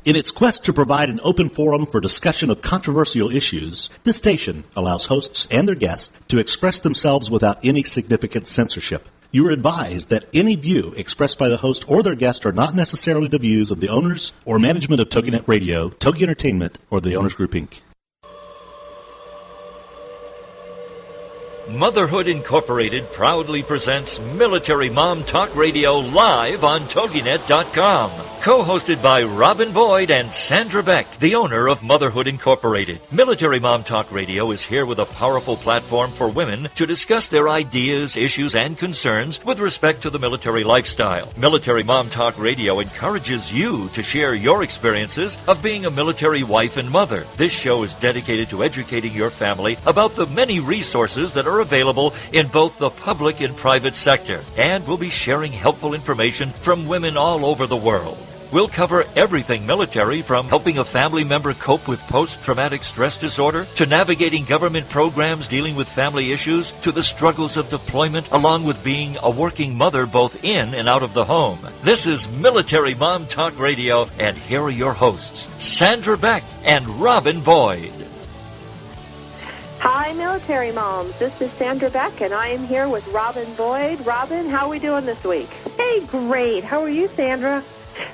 In its quest to provide an open forum for discussion of controversial issues, this station allows hosts and their guests to express themselves without any significant censorship. You are advised that any view expressed by the host or their guest are not necessarily the views of the owners or management of TogiNet Radio, Togi Entertainment, or the Owners Group, Inc. Motherhood Incorporated proudly presents Military Mom Talk Radio live on TogiNet.com. Co-hosted by Robin Boyd and Sandra Beck, the owner of Motherhood Incorporated. Military Mom Talk Radio is here with a powerful platform for women to discuss their ideas, issues, and concerns with respect to the military lifestyle. Military Mom Talk Radio encourages you to share your experiences of being a military wife and mother. This show is dedicated to educating your family about the many resources that are available in both the public and private sector, and we'll be sharing helpful information from women all over the world. We'll cover everything military, from helping a family member cope with post-traumatic stress disorder, to navigating government programs dealing with family issues, to the struggles of deployment, along with being a working mother both in and out of the home. This is Military Mom Talk Radio, and here are your hosts, Sandra Beck and Robin Boyd. Hi, Military Moms. This is Sandra Beck, and I am here with Robin Boyd. Robin, how are we doing this week? Hey, great. How are you, Sandra?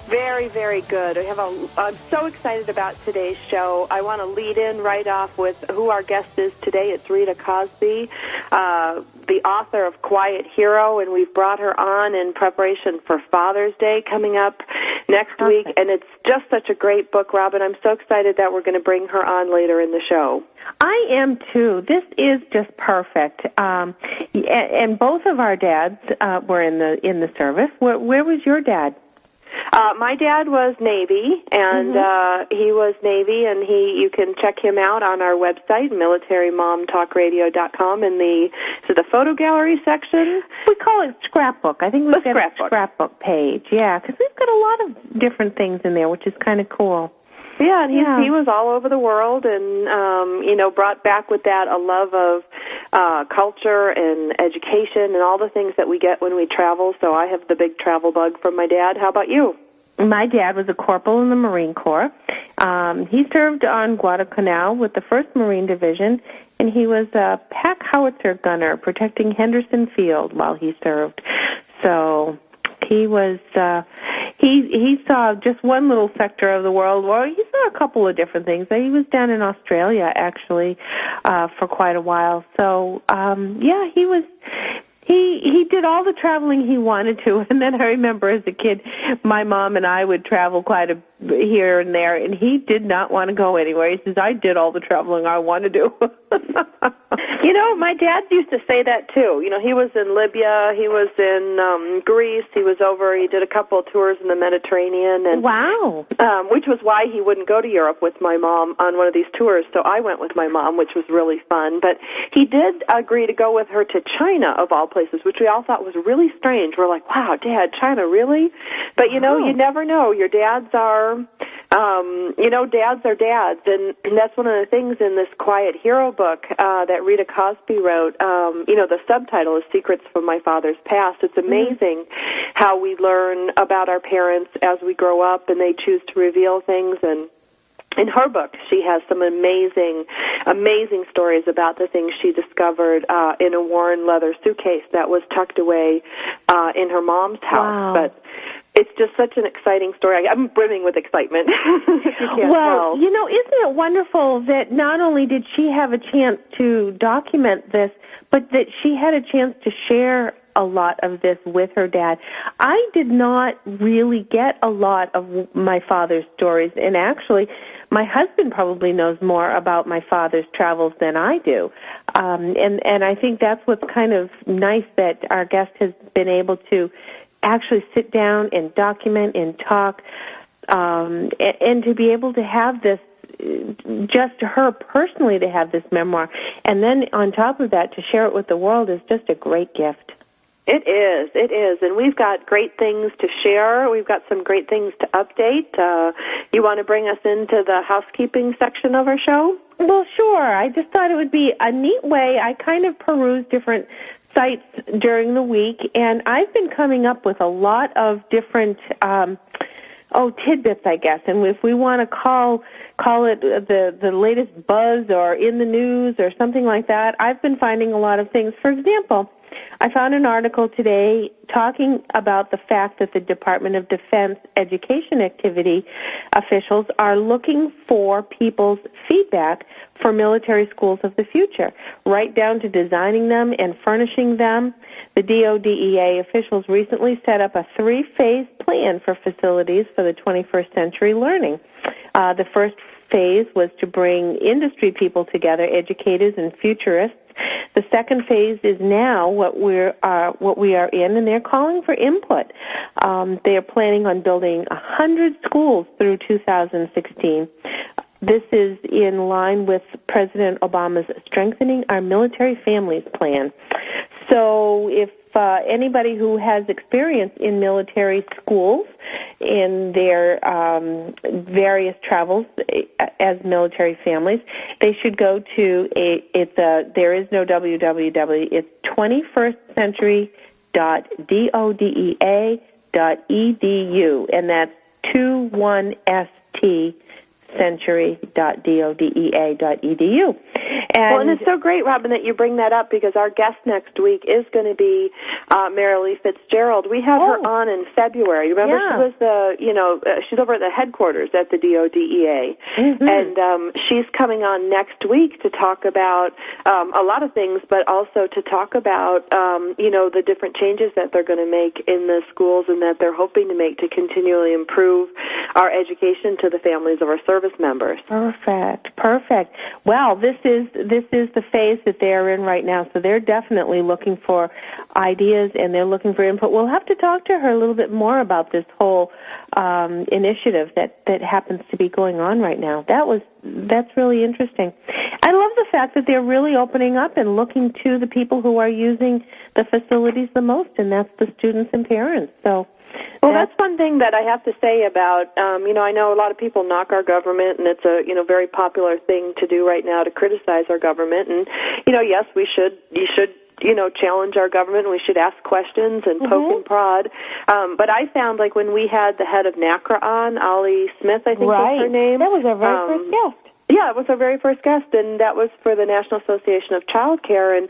Very, very good. I'm so excited about today's show. I want to lead in right off with who our guest is today. It's Rita Cosby, the author of Quiet Hero, and we've brought her on in preparation for Father's Day coming up next week. And it's just such a great book, Robin. I'm so excited that we're going to bring her on later in the show. I am, too. This is just perfect. And both of our dads were in the service. Where was your dad? My dad was Navy, and he was Navy, and you can check him out on our website, militarymomtalkradio.com, in the photo gallery section. We call it scrapbook. I think we've got a scrapbook page, yeah, because we've got a lot of different things in there, which is kind of cool. Yeah, and he was all over the world, and brought back with that a love of culture and education and all the things that we get when we travel. So I have the big travel bug from my dad. How about you? My dad was a corporal in the Marine Corps. He served on Guadalcanal with the 1st Marine Division, and he was a pack howitzer gunner protecting Henderson Field while he served. So he was he saw just one little sector of the world. Well, he saw a couple of different things. He was down in Australia actually for quite a while. So he did all the traveling he wanted to. And then I remember as a kid, my mom and I would travel quite a here and there, and he did not want to go anywhere. He says, I did all the traveling I want to do. My dad used to say that, too. He was in Libya, he was in Greece, he did a couple of tours in the Mediterranean. And, wow. Which was why he wouldn't go to Europe with my mom on one of these tours, so I went with my mom, which was really fun. But he did agree to go with her to China, of all places, which we all thought was really strange. We're like, wow, Dad, China, really? But, you never know. Your dads are... dads are dads, and that's one of the things in this Quiet Hero book that Rita Cosby wrote. The subtitle is Secrets from My Father's Past. It's amazing how we learn about our parents as we grow up, and they choose to reveal things. And in her book, she has some amazing stories about the things she discovered in a worn leather suitcase that was tucked away in her mom's house. Wow. But it's just such an exciting story. I'm brimming with excitement. Well, isn't it wonderful that not only did she have a chance to document this, but that she had a chance to share a lot of this with her dad. I did not really get a lot of my father's stories, and actually, my husband probably knows more about my father's travels than I do. And I think that's what's kind of nice, that our guest has been able to actually sit down and document and talk, and to be able to have this, just her personally to have this memoir, and then on top of that to share it with the world is just a great gift. It is, and we've got great things to share. We've got some great things to update. You want to bring us into the housekeeping section of our show? Well, sure. I just thought it would be a neat way. I kind of peruse different sites during the week, and I've been coming up with a lot of different tidbits, I guess. And if we want to call it the latest buzz or in the news or something like that, I've been finding a lot of things. For example, I found an article today talking about the fact that the Department of Defense education activity officials are looking for people's feedback for military schools of the future, right down to designing them and furnishing them. The DODEA officials recently set up a 3-phase plan for facilities for the 21st century learning. The first phase was to bring industry people together, educators and futurists. The second phase is now what we are in, and they're calling for input. They are planning on building 100 schools through 2016. This is in line with President Obama's Strengthening Our Military Families plan. So if anybody who has experience in military schools in their various travels as military families, they should go to there is no www. It's 21stcentury.dodea.edu, and that's 21st century.dodea.edu. And it's so great, Robin, that you bring that up, because our guest next week is going to be Marilee Fitzgerald. We have her on in February. Remember, she was she's over at the headquarters at the DODEA, and she's coming on next week to talk about a lot of things, but also to talk about the different changes that they're going to make in the schools and that they're hoping to make to continually improve our education to the families of our service members. Perfect. Well, this is the phase that they're in right now, so they're definitely looking for ideas and they're looking for input. We'll have to talk to her a little bit more about this whole initiative that happens to be going on right now. That's really interesting. I love the fact that they're really opening up and looking to the people who are using the facilities the most, and that's the students and parents. So. Well, that's one thing that I have to say about, I know a lot of people knock our government, and it's a, very popular thing to do right now to criticize our government. And, yes, you should challenge our government, and we should ask questions and poke and prod. But I found, like, when we had the head of NACRA on, Ollie Smith, I think was her name. That was our very first guest. Yeah, it was our very first guest, and that was for the National Association of Child Care. And,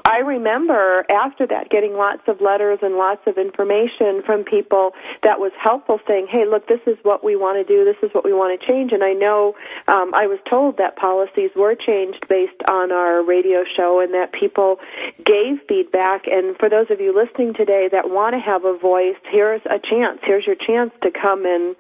I remember after that getting lots of letters and lots of information from people that was helpful, saying, hey, look, this is what we want to do, this is what we want to change. And I know I was told that policies were changed based on our radio show and that people gave feedback. And for those of you listening today that want to have a voice, here's a chance. Here's your chance to come and,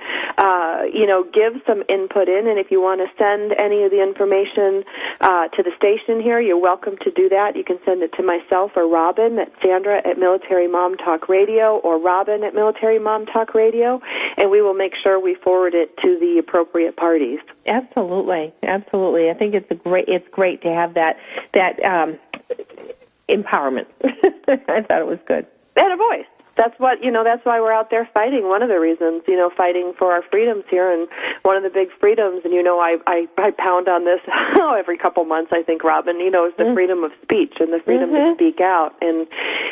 give some input in. And if you want to send any of the information to the station here, you're welcome to do that. You can send it to myself or Robin at Sandra at Military Mom Talk Radio or Robin at Military Mom Talk Radio, and we will make sure we forward it to the appropriate parties. Absolutely. I think it's great to have that empowerment. I thought it was good. And a voice. That's why we're out there fighting. One of the reasons, fighting for our freedoms here, and one of the big freedoms, and I pound on this every couple months, I think, Robin, is the freedom of speech and the freedom to speak out. And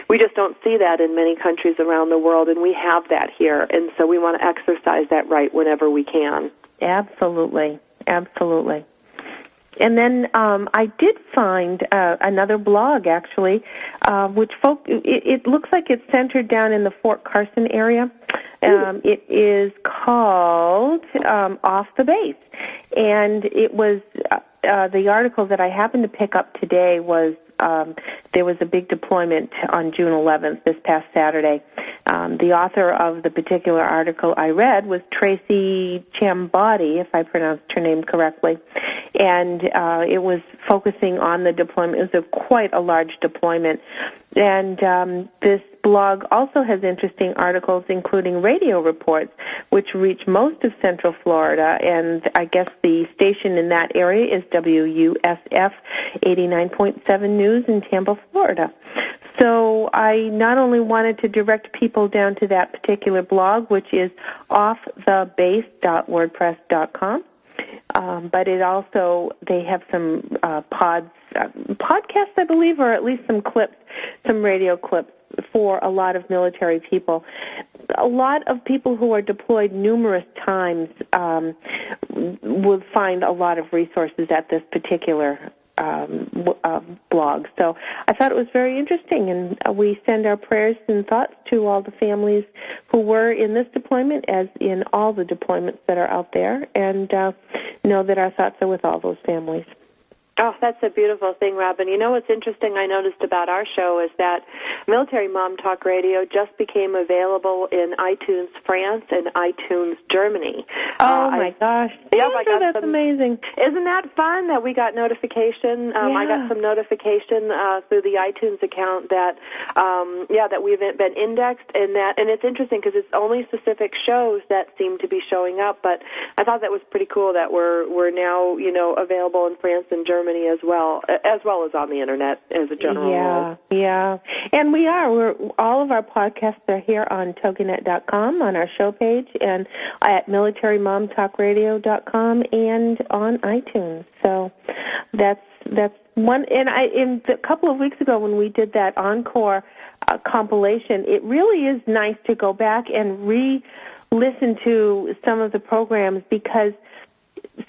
we just don't see that in many countries around the world, and we have that here. And so we want to exercise that right whenever we can. Absolutely. And then I did find another blog, actually, which it looks like it's centered down in the Fort Carson area. It is called Off the Base. And it was the article that I happened to pick up today was there was a big deployment on June 11th, this past Saturday. The author of the particular article I read was Tracy Chambody, if I pronounced her name correctly, and it was focusing on the deployment. It was quite a large deployment. And this blog also has interesting articles, including radio reports, which reach most of Central Florida, and I guess the station in that area is WUSF 89.7 News in Tampa, Florida. So I not only wanted to direct people down to that particular blog, which is offthebase.wordpress.com, but it also, they have some podcasts, I believe, or at least some clips, some radio clips for a lot of military people. a lot of people who are deployed numerous times will find a lot of resources at this particular blog. So I thought it was very interesting, and we send our prayers and thoughts to all the families who were in this deployment, as in all the deployments that are out there, and know that our thoughts are with all those families. Oh, that's a beautiful thing, Robin. You know what's interesting I noticed about our show is that Military Mom Talk Radio just became available in iTunes France and iTunes Germany. Oh, my gosh. That's amazing. Isn't that fun that we got notification? I got some notification through the iTunes account that, that we've been indexed, and it's interesting because it's only specific shows that seem to be showing up, but I thought that was pretty cool that we're now, available in France and Germany as well as on the internet as a general rule. Yeah. And all of our podcasts are here on TogiNet.com on our show page, and at MilitaryMomTalkRadio.com and on iTunes. So that's one. And a couple of weeks ago when we did that encore compilation, it really is nice to go back and re-listen to some of the programs, because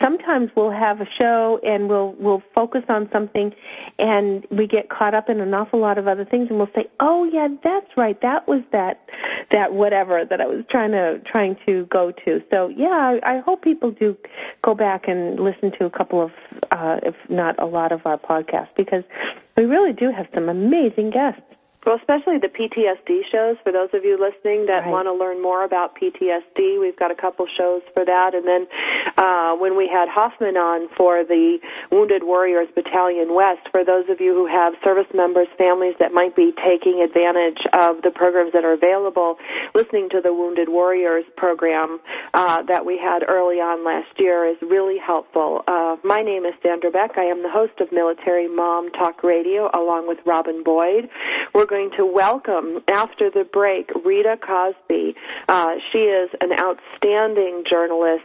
sometimes we'll have a show and we'll focus on something and we get caught up in an awful lot of other things, and we'll say, oh yeah, that's right, that was that whatever that I was trying to go to. So yeah, I hope people do go back and listen to a couple of, if not a lot of our podcasts, because we really do have some amazing guests. Well, especially the PTSD shows, for those of you listening that want to learn more about PTSD, we've got a couple shows for that. And then when we had Hoffman on for the Wounded Warriors Battalion West, for those of you who have service members, families that might be taking advantage of the programs that are available, listening to the Wounded Warriors program that we had early on last year is really helpful. My name is Sandra Beck. I am the host of Military Mom Talk Radio, along with Robin Boyd. We're going to welcome, after the break, Rita Cosby. She is an outstanding journalist.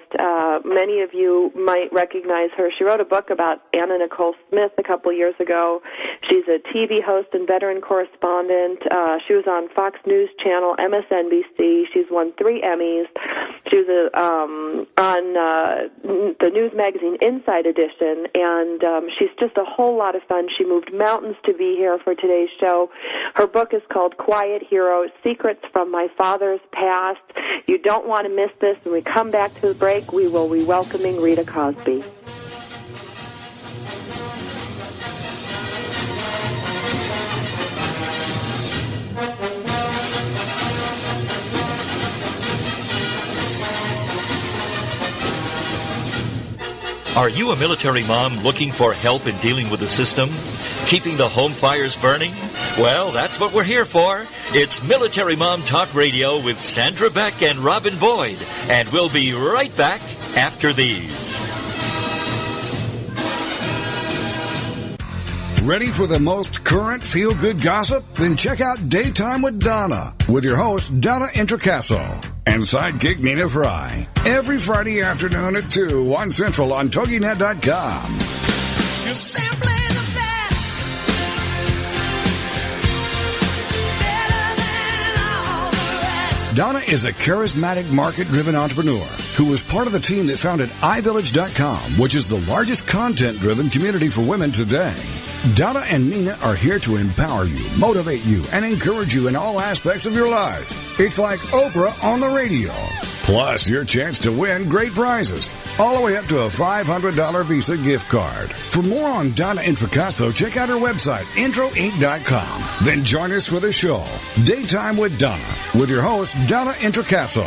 Many of you might recognize her. She wrote a book about Anna Nicole Smith a couple years ago. She's a TV host and veteran correspondent. She was on Fox News Channel, MSNBC. She's won 3 Emmys. She was on the news magazine Inside Edition, and she's just a whole lot of fun. She moved mountains to be here for today's show. Her book is called Quiet Hero, Secrets from My Father's Past. You don't want to miss this. When we come back to the break, we will be welcoming Rita Cosby. Are you a military mom looking for help in dealing with the system? Keeping the home fires burning? Well, that's what we're here for. It's Military Mom Talk Radio with Sandra Beck and Robin Boyd. And we'll be right back after these. Ready for the most current feel-good gossip? Then check out Daytime with Donna, with your host, Donna Introcaso, and sidekick Nina Fry. Every Friday afternoon at 2, 1 Central on TogiNet.com. You're simply the best. Better than all the rest. Donna is a charismatic, market-driven entrepreneur who was part of the team that founded iVillage.com, which is the largest content-driven community for women today. Donna and Nina are here to empower you, motivate you, and encourage you in all aspects of your life. It's like Oprah on the radio. Plus, your chance to win great prizes, all the way up to a $500 Visa gift card. For more on Donna Introcaso, check out her website, introinc.com. Then join us for the show, Daytime with Donna, with your host, Donna Introcaso,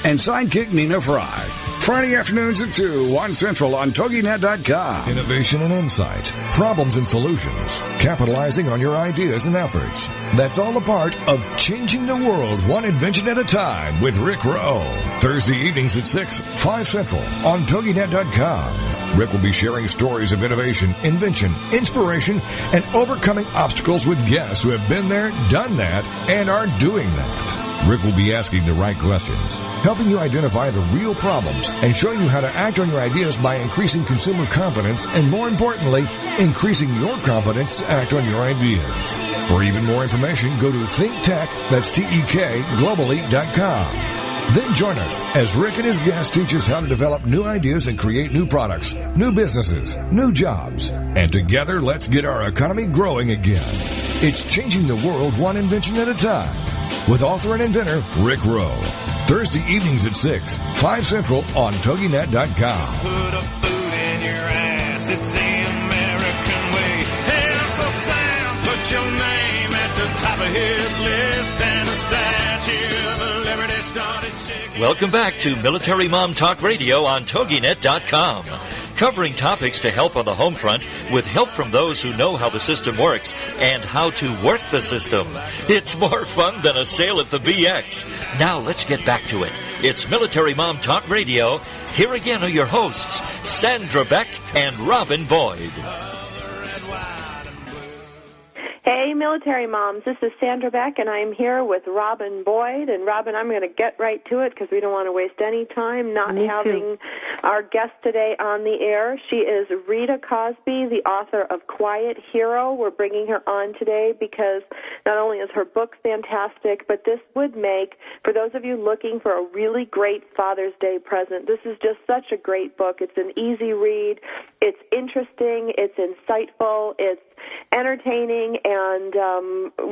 and sidekick Nina Fry. Friday afternoons at 2, 1 Central on TogiNet.com. Innovation and insight, problems and solutions, capitalizing on your ideas and efforts. That's all a part of Changing the World One Invention at a Time with Rick Rowe. Thursday evenings at 6, 5 Central on TogiNet.com. Rick will be sharing stories of innovation, invention, inspiration, and overcoming obstacles with guests who have been there, done that, and are doing that. Rick will be asking the right questions, helping you identify the real problems, and showing you how to act on your ideas by increasing consumer confidence and, more importantly, increasing your confidence to act on your ideas. For even more information, go to ThinkTech, that's T-E-K, globally.com. Then join us as Rick and his guests teach us how to develop new ideas and create new products, new businesses, new jobs. And together, let's get our economy growing again. It's changing the world one invention at a time. With author and inventor Rick Rowe. Thursday evenings at 6, 5 Central on TogiNet.com. Put a boot in your ass, it's the American way. Hey, Uncle Sam, put your name at the top of his list, and the Statue of Liberty started shaking. Welcome back to Military Mom Talk Radio on TogiNet.com. Covering topics to help on the home front with help from those who know how the system works and how to work the system. It's more fun than a sale at the BX. Now let's get back to it. It's Military Mom Talk Radio. Here again are your hosts, Sandra Beck and Robin Boyd. Hey, military moms, this is Sandra Beck, and I'm here with Robin Boyd. And Robin, I'm going to get right to it because we don't want to waste any time not having our guest today on the air. She is Rita Cosby, the author of Quiet Hero. We're bringing her on today because not only is her book fantastic, but this would make, for those of you looking for a really great Father's Day present, this is just such a great book. It's an easy read. It's interesting. It's insightful. It's entertaining, and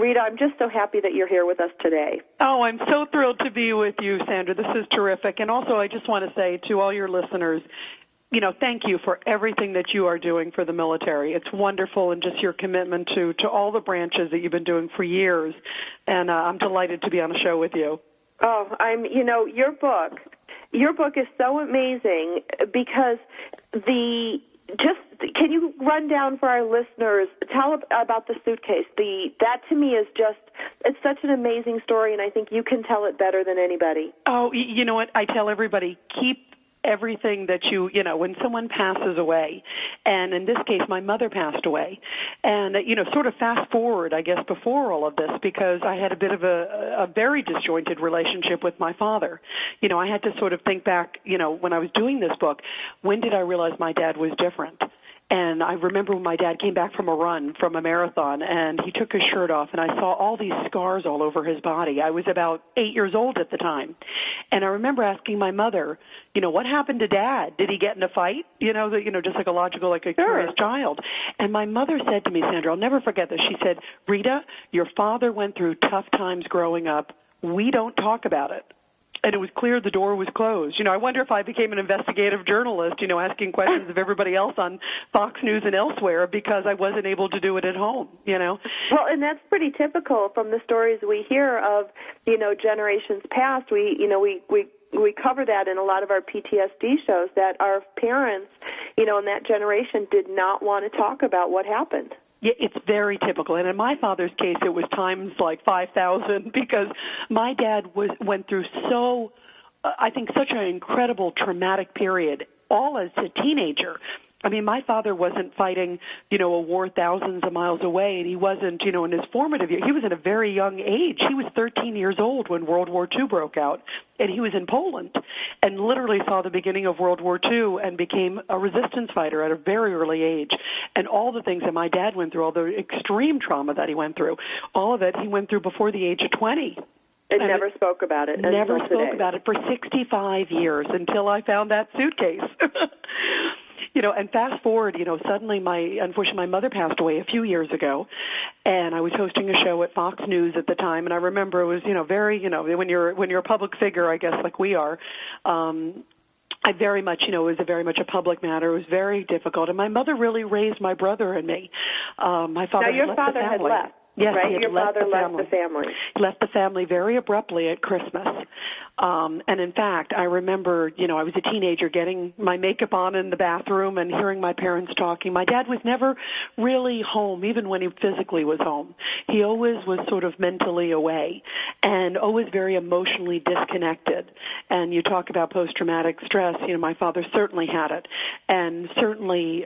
Rita, I'm just so happy that you're here with us today. Oh, I'm so thrilled to be with you, Sandra. This is terrific. And also, I just want to say to all your listeners, thank you for everything that you are doing for the military. It's wonderful, and just your commitment to all the branches that you've been doing for years. And I'm delighted to be on the show with you. Oh, your book is so amazing because can you run down for our listeners, tell about the suitcase. That to me is it's such an amazing story, and I think you can tell it better than anybody. Oh, you know what? I tell everybody, keep everything that when someone passes away, and in this case, my mother passed away, and, sort of fast forward, I guess, before all of this, because I had a bit of a very disjointed relationship with my father. I had to sort of think back, when I was doing this book, when did I realize my dad was different? And I remember when my dad came back from a marathon, and he took his shirt off, and I saw all these scars all over his body. I was about 8 years old at the time. And I remember asking my mother, what happened to Dad? Did he get in a fight? Just like a logical, like a curious child. And my mother said to me, Sandra, I'll never forget this. She said, Rita, your father went through tough times growing up. We don't talk about it. And it was clear the door was closed. I wonder if I became an investigative journalist, asking questions of everybody else on Fox News and elsewhere because I wasn't able to do it at home, Well, and that's pretty typical from the stories we hear of, generations past. We cover that in a lot of our PTSD shows, that our parents, in that generation did not want to talk about what happened. Yeah, it's very typical. And in my father's case, it was times like 5,000 because my dad went through such an incredible traumatic period, all as a teenager. I mean, my father wasn't fighting, a war thousands of miles away, and he wasn't, in his formative years. He was at a very young age. He was 13 years old when World War II broke out, and he was in Poland and literally saw the beginning of World War II and became a resistance fighter at a very early age. And all the things that my dad went through, all the extreme trauma that he went through, all of it he went through before the age of 20. And never spoke about it. Never spoke about it for 65 years until I found that suitcase. And fast forward, suddenly unfortunately my mother passed away a few years ago, and I was hosting a show at Fox News at the time, and I remember it was, very, when you're a public figure, I guess, like we are, I very much, it was very much a public matter. It was very difficult, and my mother really raised my brother and me. My father now, your father had left. Yes, right? he had Your father left the family. He left the family very abruptly at Christmas. And in fact, I remember, I was a teenager getting my makeup on in the bathroom and hearing my parents talking. My dad was never really home, even when he physically was home. He always was sort of mentally away and always very emotionally disconnected. And you talk about post-traumatic stress, my father certainly had it, and certainly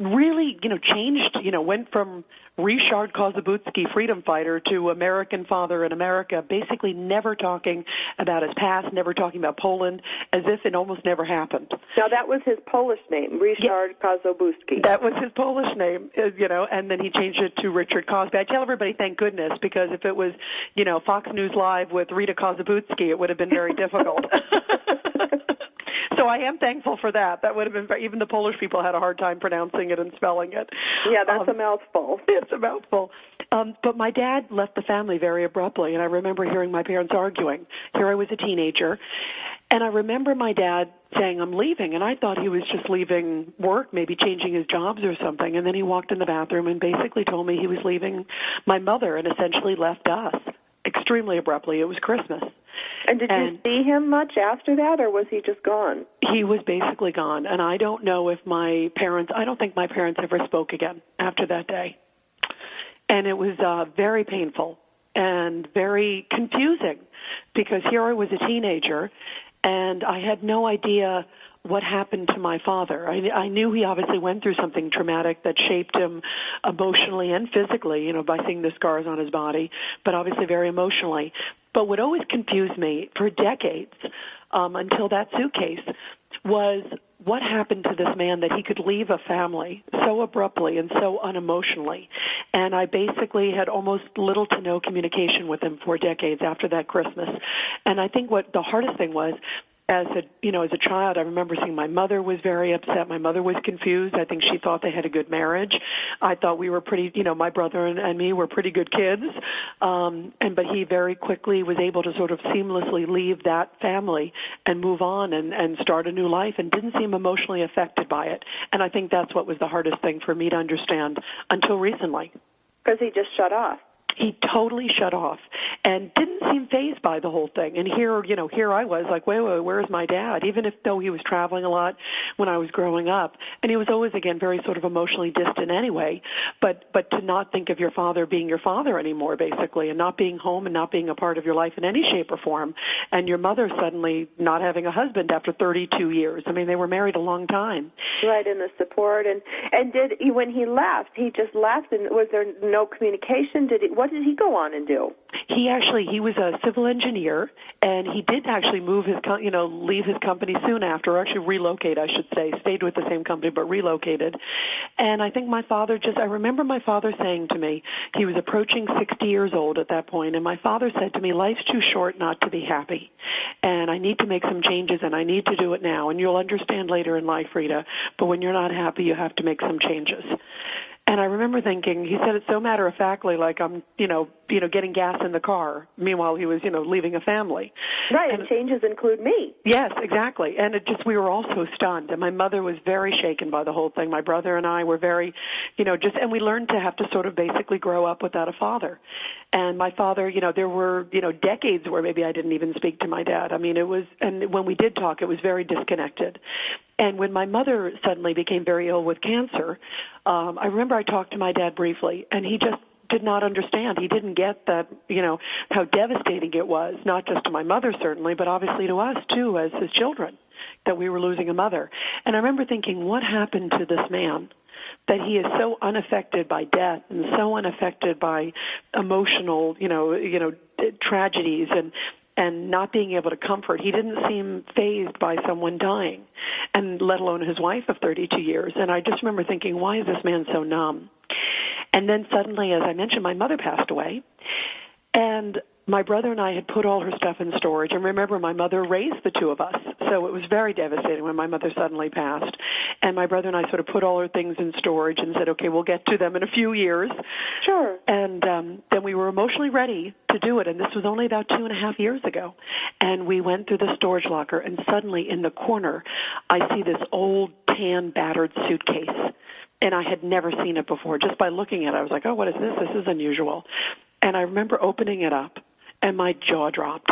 really, changed, went from Richard Kozabutsky, freedom fighter, to American father in America, basically never talking about his past, never talking about Poland, as if it almost never happened. Now, that was his Polish name, Richard Kozabutsky. That was his Polish name, and then he changed it to Richard Cosby. I tell everybody, thank goodness, because if it was, Fox News Live with Rita Kozabutsky, it would have been very difficult. So I am thankful for that. That would have been, even the Polish people had a hard time pronouncing it and spelling it. Yeah, that's a mouthful. It's a mouthful. But my dad left the family very abruptly, and I remember hearing my parents arguing. Here I was a teenager, and I remember my dad saying, I'm leaving, and I thought he was just leaving work, maybe changing his jobs or something, and then he walked in the bathroom and basically told me he was leaving my mother and essentially left us extremely abruptly. It was Christmas. And did you see him much after that, or was he just gone? He was basically gone, and I don't know if I don't think my parents ever spoke again after that day. And it was very painful and very confusing, because here I was a teenager, and I had no idea what happened to my father. I knew he obviously went through something traumatic that shaped him emotionally and physically, by seeing the scars on his body, but obviously very emotionally. But what always confused me for decades, until that suitcase, was what happened to this man that he could leave a family so abruptly and so unemotionally. And I basically had almost little to no communication with him for decades after that Christmas. And I think what the hardest thing was, as a child, I remember seeing my mother was very upset. My mother was confused. I think she thought they had a good marriage. I thought we were pretty, my brother and me were pretty good kids. But he very quickly was able to sort of seamlessly leave that family and move on and start a new life, and didn't seem emotionally affected by it. And I think that's what was the hardest thing for me to understand until recently. Because he just shut off. He totally shut off and didn't seem fazed by the whole thing. And here I was like, wait, where's my dad? Even though he was traveling a lot when I was growing up. And he was always, again, very sort of emotionally distant anyway. But to not think of your father being your father anymore, basically, and not being home and not being a part of your life in any shape or form. And your mother suddenly not having a husband after 32 years. I mean, they were married a long time. Right, and the support. And when he left, he just left, and was there no communication? What did he go on and do? He was a civil engineer, and he did actually leave his company soon after, or actually relocate, I should say, stayed with the same company but relocated. And I think I remember my father saying to me, he was approaching 60 years old at that point, and my father said to me, life's too short not to be happy, and I need to make some changes, and I need to do it now, and you'll understand later in life, Rita, but when you're not happy, you have to make some changes. And I remember thinking, he said it so matter-of-factly, like I'm, getting gas in the car. Meanwhile, he was, leaving a famand Right, and changes include me. Yes, exactly. And we were all so stunned. And my mother was very shaken by the whole thing. My brother and I were very, and we learned to have to sort of basically grow up without a father. And my father, there were, decades where maybe I didn't even speak to my dad. I mean, and when we did talk, it was very disconnected. And when my mother suddenly became very ill with cancer, I remember I talked to my dad briefly, and he just did not understand. He didn't get that, how devastating it was, not just to my mother certainly, but obviously to us too as his children, that we were losing a mother. And I remember thinking, what happened to this man that he is so unaffected by death and so unaffected by emotional, tragedies and not being able to comfort. He didn't seem fazed by someone dying, and let alone his wife of 32 years. And I just remember thinking, why is this man so numb? And then suddenly, as I mentioned, my mother passed away, and my brother and I had put all her stuff in storage. And remember, my mother raised the two of us, so it was very devastating when my mother suddenly passed. And my brother and I sort of put all her things in storage and said, okay, we'll get to them in a few years. Sure. And then we were emotionally ready to do it, and this was only about 2.5 years ago. And we went through the storage locker, and suddenly in the corner, I see this old, tan, battered suitcase. And I had never seen it before. Just by looking at it, I was like, oh, what is this? This is unusual. And I remember opening it up, and my jaw dropped.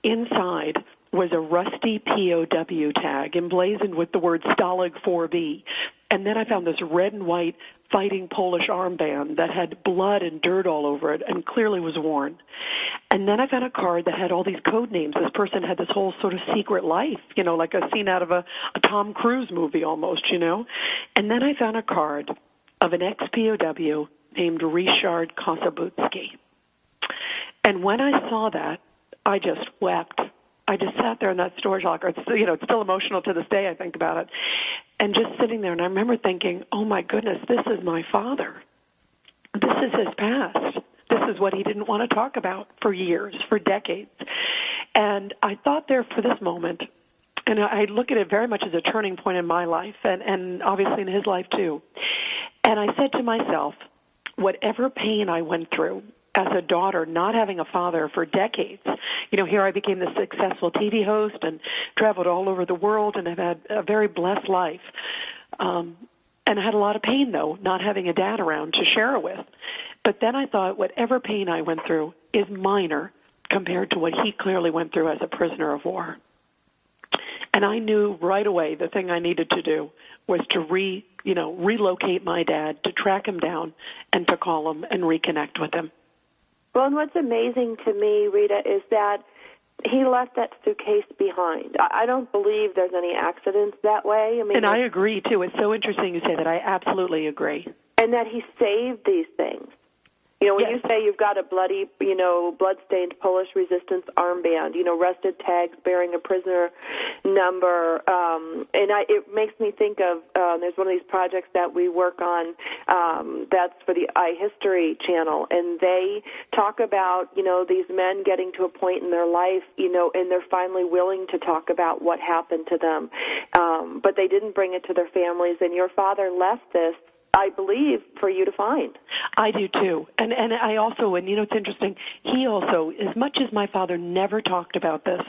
Inside was a rusty POW tag emblazoned with the word Stalag 4B. And then I found this red and white fighting Polish armband that had blood and dirt all over it and clearly was worn. And then I found a card that had all these code names. This person had this whole sort of secret life, like a scene out of a Tom Cruise movie almost, And then I found a card of an ex-POW named Ryszard Kosabutsky. And when I saw that, I just wept. I just sat there in that storage locker. It's still emotional to this day. I think about it. And just sitting there, and I remember thinking, oh, my goodness, this is my father. This is his past. This is what he didn't want to talk about for years, for decades. And I thought there for this moment, and I look at it very much as a turning point in my life, and obviously in his life too. And I said to myself, whatever pain I went through as a daughter, not having a father for decades, here I became this successful TV host and traveled all over the world and have had a very blessed life. And I had a lot of pain, though, not having a dad around to share it with. But then I thought whatever pain I went through is minor compared to what he clearly went through as a prisoner of war. And I knew right away the thing I needed to do was to relocate my dad, to track him down and to call him and reconnect with him. Well, and what's amazing to me, Rita, is that he left that suitcase behind. I don't believe there's any accidents that way. And I agree, too. It's so interesting you say that. I absolutely agree. And that he saved these things. When yes. you say you've got a bloody, blood-stained Polish resistance armband, rusted tags bearing a prisoner number, it makes me think of, there's one of these projects that we work on that's for the iHistory channel, and they talk about, these men getting to a point in their life, and they're finally willing to talk about what happened to them, but they didn't bring it to their families, and your father left this, I believe, for you to find. I do, too. And I also, and it's interesting, he also, as much as my father never talked about this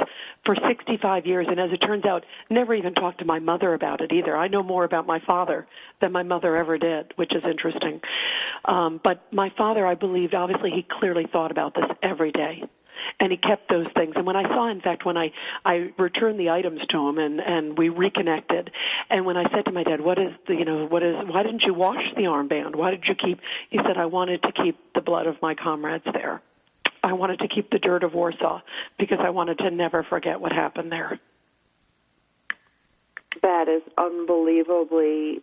for 65 years, and as it turns out, never even talked to my mother about it either. I know more about my father than my mother ever did, which is interesting. But my father, I believe, obviously he clearly thought about this every day. And he kept those things. And when I saw, in fact, when I returned the items to him and we reconnected, and when I said to my dad, why didn't you wash the armband? Why did you keep, he said, I wanted to keep the blood of my comrades there. I wanted to keep the dirt of Warsaw because I wanted to never forget what happened there. That is unbelievably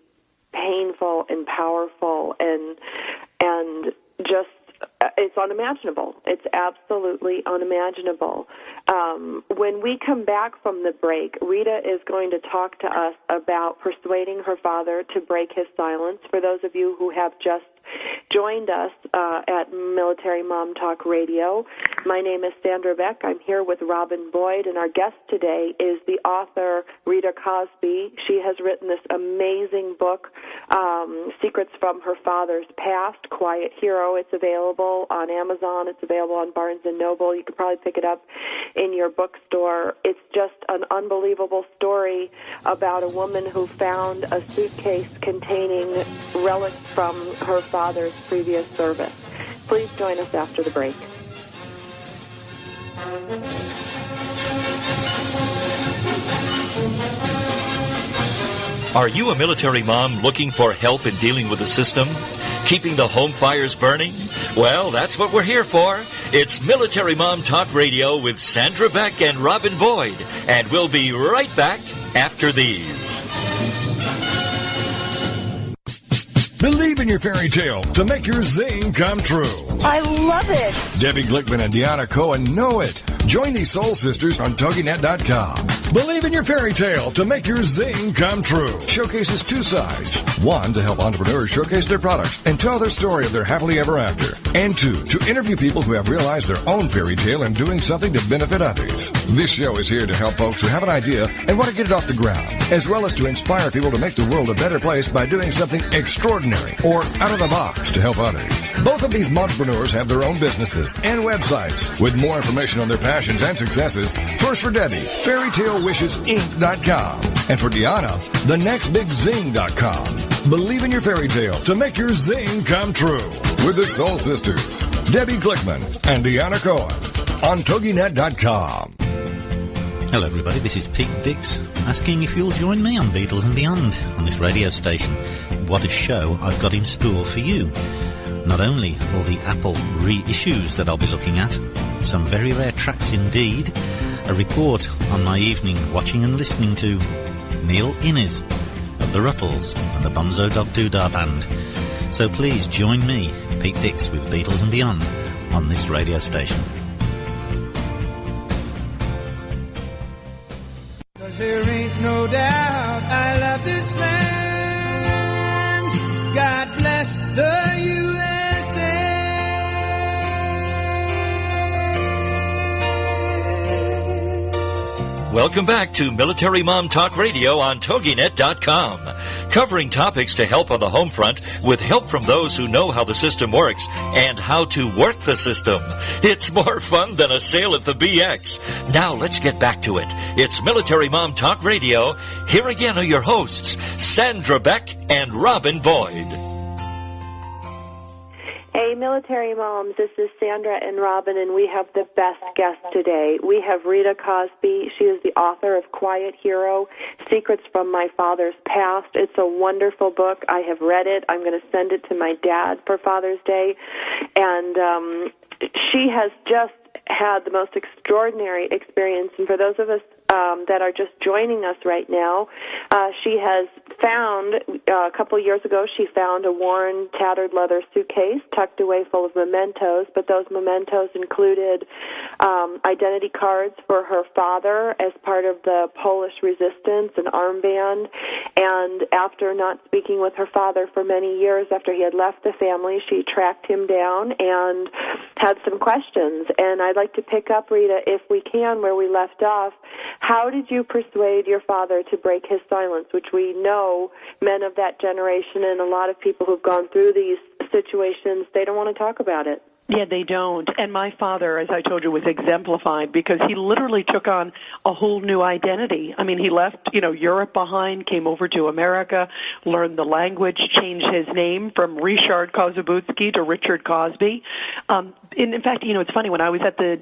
painful and powerful and just, it's unimaginable. It's absolutely unimaginable. When we come back from the break, Rita is going to talk to us about persuading her father to break his silence. For those of you who have just joined us at Military Mom Talk Radio, my name is Sandra Beck. I'm here with Robin Boyd, and our guest today is the author Rita Cosby. She has written this amazing book, Secrets from Her Father's Past, Quiet Hero. It's available on Amazon. It's available on Barnes & Noble. You could probably pick it up in your bookstore. It's just an unbelievable story about a woman who found a suitcase containing relics from her father's previous service. Please join us after the break. Are you a military mom looking for help in dealing with the system? Keeping the home fires burning? Well, that's what we're here for. It's Military Mom Talk Radio with Sandra Beck and Robin Boyd. And we'll be right back after these. Believe in your fairy tale to make your zing come true. I love it. Debbie Glickman and Deanna Cohen know it. Join these soul sisters on TogiNet.com. Believe in your fairy tale to make your zing come true. Showcases two sides. One, to help entrepreneurs showcase their products and tell their story of their happily ever after. And two, to interview people who have realized their own fairy tale and doing something to benefit others. This show is here to help folks who have an idea and want to get it off the ground, as well as to inspire people to make the world a better place by doing something extraordinary or out of the box to help others. Both of these entrepreneurs have their own businesses and websites. With more information on their passions and successes, first for Debbie, fairytalewishesinc.com, and for Deanna, thenextbigzing.com. Believe in your fairy tale to make your zing come true with the Soul Sisters, Debbie Glickman and Deanna Cohen on TogiNet.com. Hello everybody, this is Pete Dix asking if you'll join me on Beatles and Beyond on this radio station. What a show I've got in store for you. Not only all the Apple reissues that I'll be looking at, some very rare tracks indeed, a report on my evening watching and listening to Neil Innes of the Ruttles and the Bonzo Dog Doodah Band. So please join me, Pete Dix, with Beatles and Beyond on this radio station. 'Cause there ain't no doubt I love this land. God bless the USA. Welcome back to Military Mom Talk Radio on TogiNet.com. Covering topics to help on the home front with help from those who know how the system works and how to work the system. It's more fun than a sale at the BX. Now let's get back to it. It's Military Mom Talk Radio. Here again are your hosts, Sandra Beck and Robin Boyd. Hey, military moms, this is Sandra and Robin, and we have the best guest today. We have Rita Cosby. She is the author of Quiet Hero, Secrets from My Father's Past. It's a wonderful book. I have read it. I'm going to send it to my dad for Father's Day. And she has just had the most extraordinary experience. And for those of us that are just joining us right now, she has found, a couple of years ago, she found a worn, tattered leather suitcase tucked away full of mementos, but those mementos included identity cards for her father as part of the Polish resistance, an armband, and after not speaking with her father for many years after he had left the family, she tracked him down and had some questions. And I'd like to pick up, Rita, if we can, where we left off. How did you persuade your father to break his silence, which we know men of that generation and a lot of people who've gone through these situations, they don't want to talk about it? Yeah, they don't. And my father, as I told you, was exemplified because he literally took on a whole new identity. I mean, he left, Europe behind, came over to America, learned the language, changed his name from Ryszard Kozabutsky to Richard Cosby. In fact, it's funny, when I was at the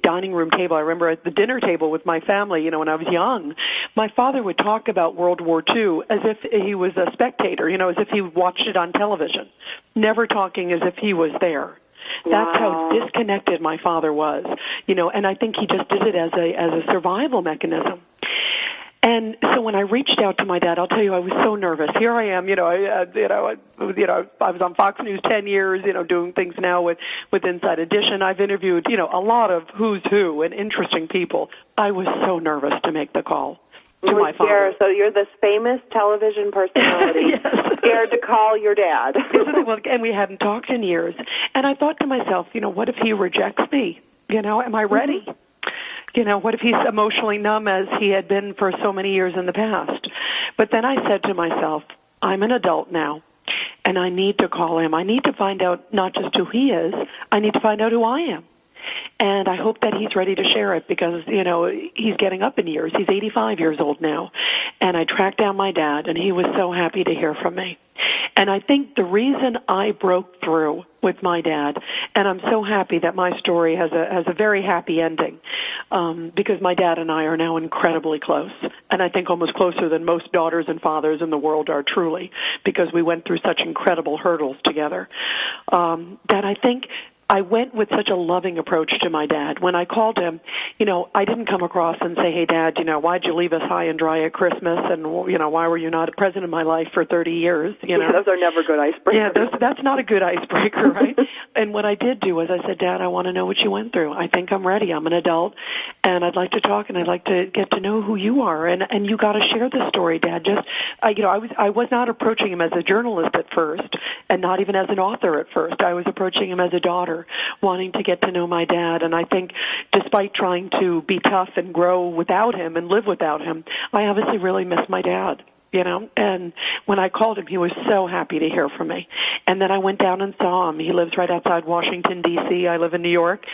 dining room table, I remember at the dinner table with my family, when I was young, my father would talk about World War II as if he was a spectator, as if he watched it on television, never talking as if he was there. That's how disconnected my father was, and I think he just did it as a survival mechanism. And so when I reached out to my dad, I'll tell you, I was so nervous. Here I am, I was on Fox News 10 years, doing things now with Inside Edition. I've interviewed, a lot of who's who and interesting people. I was so nervous to make the call to my father. So you're this famous television personality, yes. Scared to call your dad. And we hadn't talked in years. And I thought to myself, what if he rejects me? Am I ready? What if he's emotionally numb as he had been for so many years in the past? But then I said to myself, I'm an adult now, and I need to call him. I need to find out not just who he is, I need to find out who I am. And I hope that he's ready to share it because, he's getting up in years. He's 85 years old now. And I tracked down my dad, and he was so happy to hear from me. And I think the reason I broke through with my dad, and I'm so happy that my story has a very happy ending, because my dad and I are now incredibly close, and I think almost closer than most daughters and fathers in the world are truly, because we went through such incredible hurdles together, that I think I went with such a loving approach to my dad. When I called him, I didn't come across and say, hey, Dad, why'd you leave us high and dry at Christmas? And, why were you not present in my life for 30 years? Yeah, those are never good icebreakers. Yeah, that's not a good icebreaker, right? And what I did do was I said, Dad, I want to know what you went through. I think I'm ready. I'm an adult, and I'd like to talk, and I'd like to get to know who you are. And you got to share this story, Dad. I was not approaching him as a journalist at first, and not even as an author at first. I was approaching him as a daughter, wanting to get to know my dad. And I think despite trying to be tough and grow without him and live without him, I obviously really miss my dad, And when I called him, he was so happy to hear from me. And then I went down and saw him. He lives right outside Washington, D.C. I live in New York.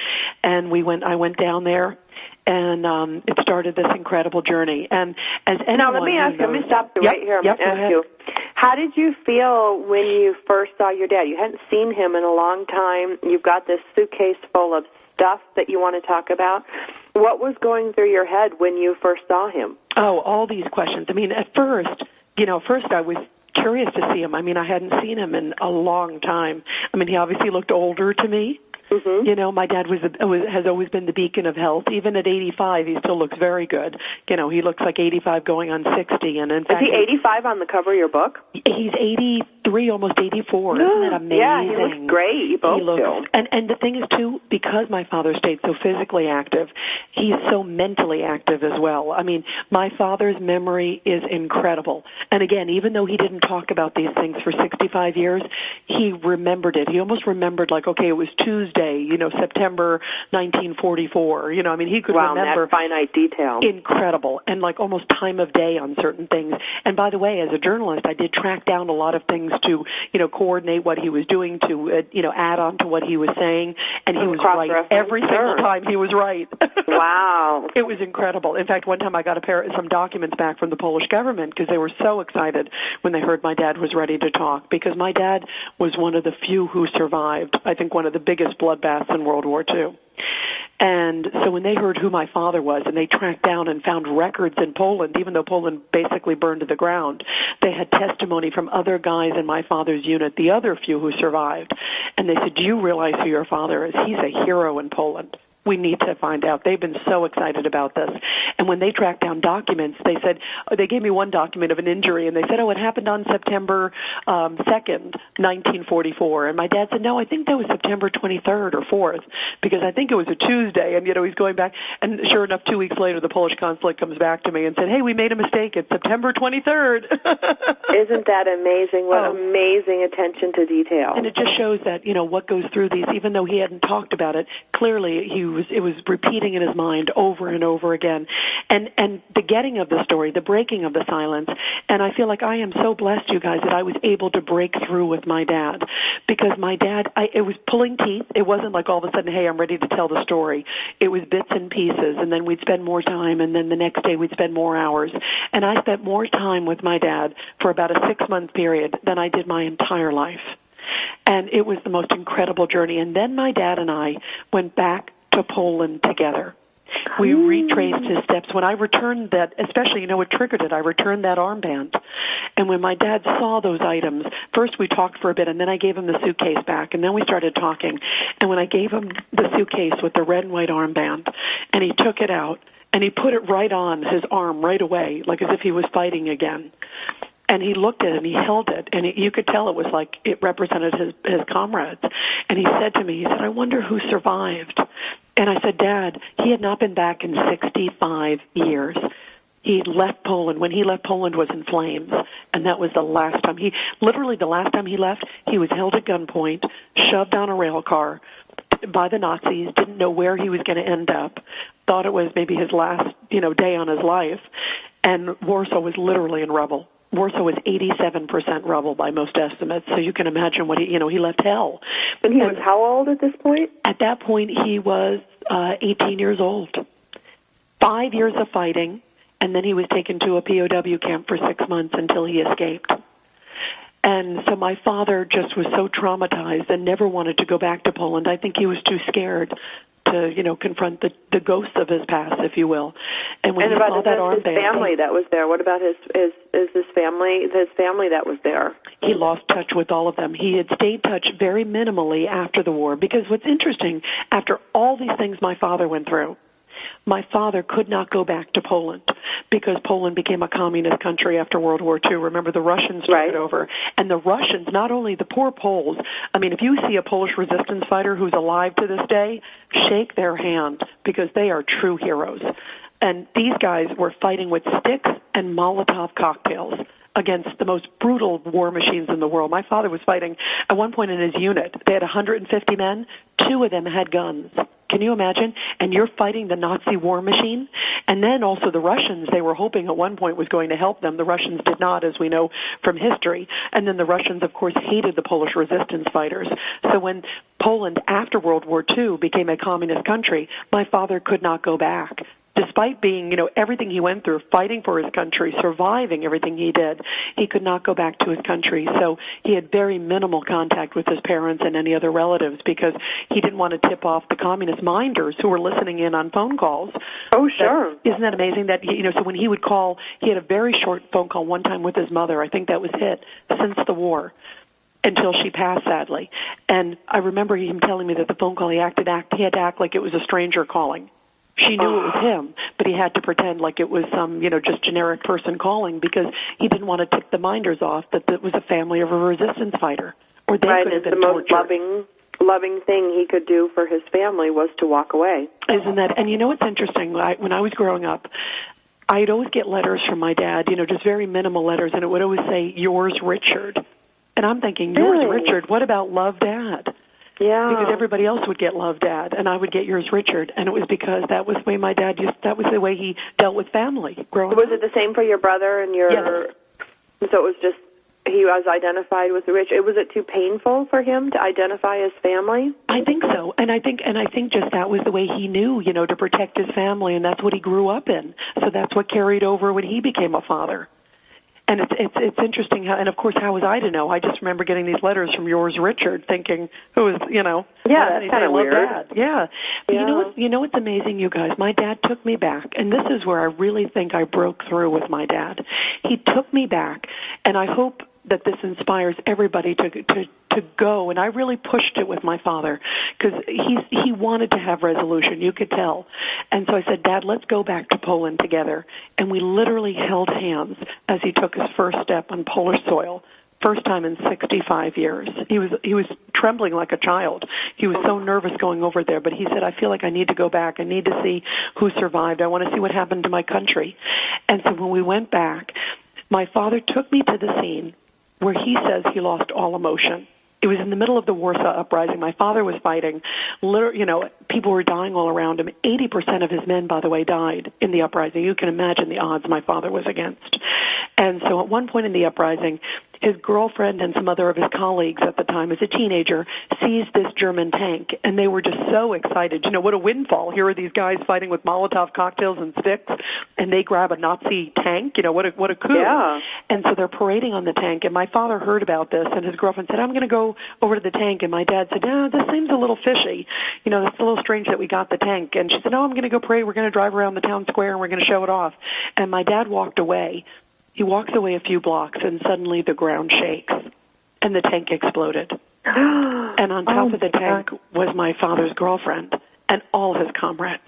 And I went down there, and it started this incredible journey. And as anyone now, let me stop you right here. I'm going to ask you, how did you feel when you first saw your dad? You hadn't seen him in a long time. You've got this suitcase full of stuff that you want to talk about. What was going through your head when you first saw him? Oh, all these questions. I mean, at first I was curious to see him. I mean, I hadn't seen him in a long time. I mean, he obviously looked older to me. Mm-hmm. You know, my dad has always been the beacon of health. Even at 85, he still looks very good. You know, he looks like 85 going on 60. And in fact, is he 85 on the cover of your book? He's 83, almost 84. Isn't that amazing? Yeah, he looks great. You both do. And the thing is, too, because my father stayed so physically active, he's so mentally active as well. I mean, my father's memory is incredible. And again, even though he didn't talk about these things for 65 years, he remembered it. He almost remembered, like, okay, it was Tuesday, September 1944. I mean, he could remember. That finite detail. Incredible. And like almost time of day on certain things. And by the way, as a journalist, I did track down a lot of things to, coordinate what he was doing, to, add on to what he was saying. And he was right. Every single time he was right. Wow. It was incredible. In fact, one time I got some documents back from the Polish government because they were so excited when they heard my dad was ready to talk, because my dad was one of the few who survived, I think one of the biggest bloodbaths in World War II. And so when they heard who my father was, and they tracked down and found records in Poland, even though Poland basically burned to the ground, they had testimony from other guys in my father's unit, the other few who survived. And they said, do you realize who your father is? He's a hero in Poland. We need to find out. They've been so excited about this. And when they tracked down documents, they said, they gave me one document of an injury, and they said, it happened on September 2nd, 1944. And my dad said, no, I think that was September 23rd or 4th, because I think it was a Tuesday. And, he's going back. And sure enough, 2 weeks later, the Polish consulate comes back to me and said, hey, we made a mistake. It's September 23rd. Isn't that amazing? What amazing attention to detail. And it just shows that, what goes through these, even though he hadn't talked about it, clearly it was repeating in his mind over and over again. And the getting of the story, the breaking of the silence, and I feel like I am so blessed, you guys, that I was able to break through with my dad, because my dad, it was pulling teeth. It wasn't like all of a sudden, hey, I'm ready to tell the story. It was bits and pieces, and then we'd spend more time, and then the next day we'd spend more hours. And I spent more time with my dad for about a 6-month period than I did my entire life. And it was the most incredible journey. And then my dad and I went back to Poland together. We retraced his steps. When I returned that, especially, what triggered it, I returned that armband. And when my dad saw those items, first we talked for a bit, and then I gave him the suitcase back, and then we started talking. And when I gave him the suitcase with the red and white armband, and he took it out, and he put it right on his arm right away, like as if he was fighting again. And he looked at it, and he held it, and you could tell it was like it represented his comrades. And he said to me, I wonder who survived. And I said, Dad, he had not been back in 65 years. He left Poland. When he left, Poland was in flames. And that was the last time. The last time he left, he was held at gunpoint, shoved on a rail car by the Nazis, didn't know where he was going to end up, thought it was maybe his last, day on his life. And Warsaw was literally in rubble. Warsaw was 87% rubble by most estimates, so you can imagine what he left hell. And he was how old at this point? At that point, he was 18 years old. 5 years of fighting, and then he was taken to a POW camp for 6 months until he escaped. And so my father just was so traumatized and never wanted to go back to Poland. I think he was too scared to, confront the ghosts of his past, if you will. And when he saw that armband, his family that was there. What about his family that was there? He lost touch with all of them. He had stayed touch very minimally after the war, because what's interesting, after all these things my father went through, my father could not go back to Poland because Poland became a communist country after World War II. Remember, the Russians took it over. And the Russians, not only the poor Poles, I mean, if you see a Polish resistance fighter who's alive to this day, shake their hand, because they are true heroes. And these guys were fighting with sticks and Molotov cocktails against the most brutal war machines in the world. My father was fighting at one point in his unit. They had 150 men. 2 of them had guns. Can you imagine? And you're fighting the Nazi war machine? And then also the Russians, they were hoping at one point was going to help them. The Russians did not, as we know from history. And then the Russians, of course, hated the Polish resistance fighters. So when Poland, after World War II, became a communist country, my father could not go back despite being, everything he went through, fighting for his country, surviving everything he did, he could not go back to his country. So he had very minimal contact with his parents and any other relatives because he didn't want to tip off the communist minders who were listening in on phone calls. Oh, sure. Isn't that amazing that, so when he would call, he had a very short phone call one time with his mother. I think that was it since the war, until she passed, sadly. And I remember him telling me that the phone call, he had to act like it was a stranger calling. She knew it was him, but he had to pretend like it was some, just generic person calling because he didn't want to tip the minders off that it was a family of a resistance fighter, or they could have been tortured. The most loving thing he could do for his family was to walk away. Isn't that? And what's interesting? When I was growing up, I'd always get letters from my dad, just very minimal letters, and it would always say, "Yours, Richard." And I'm thinking, "Yours, Richard, what about Love, Dad?" Yeah. Because everybody else would get Love, Dad, and I would get Yours, Richard. And it was because that was the way my dad that was the way he dealt with family growing up. Was it the same for your brother and your... Yes. So it was just, he was identified with Richard. Was it too painful for him to identify as family? I think so. And I think just that was the way he knew, to protect his family, and that's what he grew up in. So that's what carried over when he became a father. And it's interesting how, and of course, how was I to know? I just remember getting these letters from Yours, Richard, thinking, who is, Yeah, that's kind of weird. Dad. Yeah. But you know what's amazing, you guys? My dad took me back, and this is where I really think I broke through with my dad. He took me back, and I hope that this inspires everybody to go, and I really pushed it with my father because he wanted to have resolution, you could tell. And so I said, "Dad, let's go back to Poland together." And we literally held hands as he took his first step on Polish soil. First time in 65 years. He was trembling like a child. He was so nervous going over there, but he said, "I feel like I need to go back. I need to see who survived. I want to see what happened to my country." And so when we went back, my father took me to the scene where he says he lost all emotion. It was in the middle of the Warsaw Uprising. My father was fighting. People were dying all around him. 80% of his men, by the way, died in the uprising. You can imagine the odds my father was against. And so at one point in the uprising, his girlfriend and some other of his colleagues at the time, as a teenager, seized this German tank, and they were just so excited. What a windfall. Here are these guys fighting with Molotov cocktails and sticks, and they grab a Nazi tank. What a coup. Yeah. And so they're parading on the tank, and my father heard about this, and his girlfriend said, "I'm going to go over to the tank." And my dad said, "No, this seems a little fishy. It's a little strange that we got the tank." And she said, "No, I'm going to go pray. We're going to drive around the town square, and we're going to show it off." And my dad walked away. He walks away a few blocks, and suddenly the ground shakes, and the tank exploded. And on top of the tank was my father's girlfriend and all his comrades.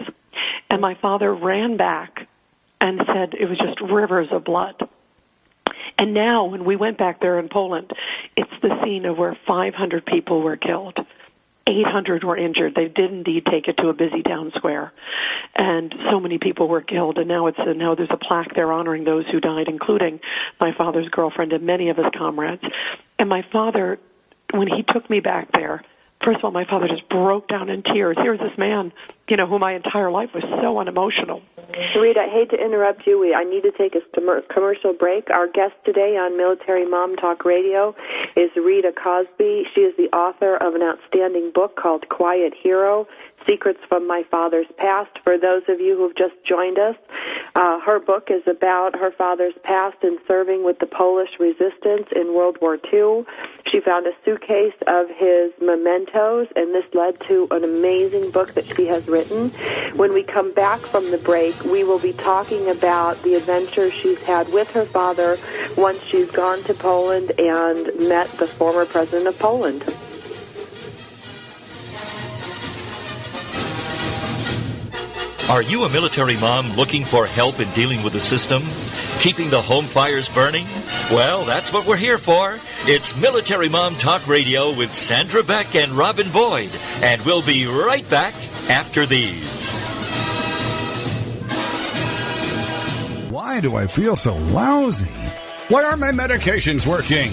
And my father ran back and said it was just rivers of blood. And now, when we went back there in Poland, it's the scene of where 500 people were killed. 800 were injured. They did indeed take it to a busy town square, and so many people were killed. And now there's a plaque there honoring those who died, including my father's girlfriend and many of his comrades. And my father, when he took me back there, first of all, my father just broke down in tears. Here's this man, who my entire life was so unemotional. Rita, I hate to interrupt you. I need to take a commercial break. Our guest today on Military Mom Talk Radio is Rita Cosby. She is the author of an outstanding book called Quiet Hero, Secrets from My Father's Past. For those of you who have just joined us, her book is about her father's past in serving with the Polish resistance in World War II. She found a suitcase of his mementos, and this led to an amazing book that she has written. When we come back from the break, we will be talking about the adventures she's had with her father once she's gone to Poland and met the former president of Poland. Are you a military mom looking for help in dealing with the system? Keeping the home fires burning? Well, that's what we're here for. It's Military Mom Talk Radio with Sandra Beck and Robin Boyd. And we'll be right back after these. Why do I feel so lousy? Why aren't my medications working?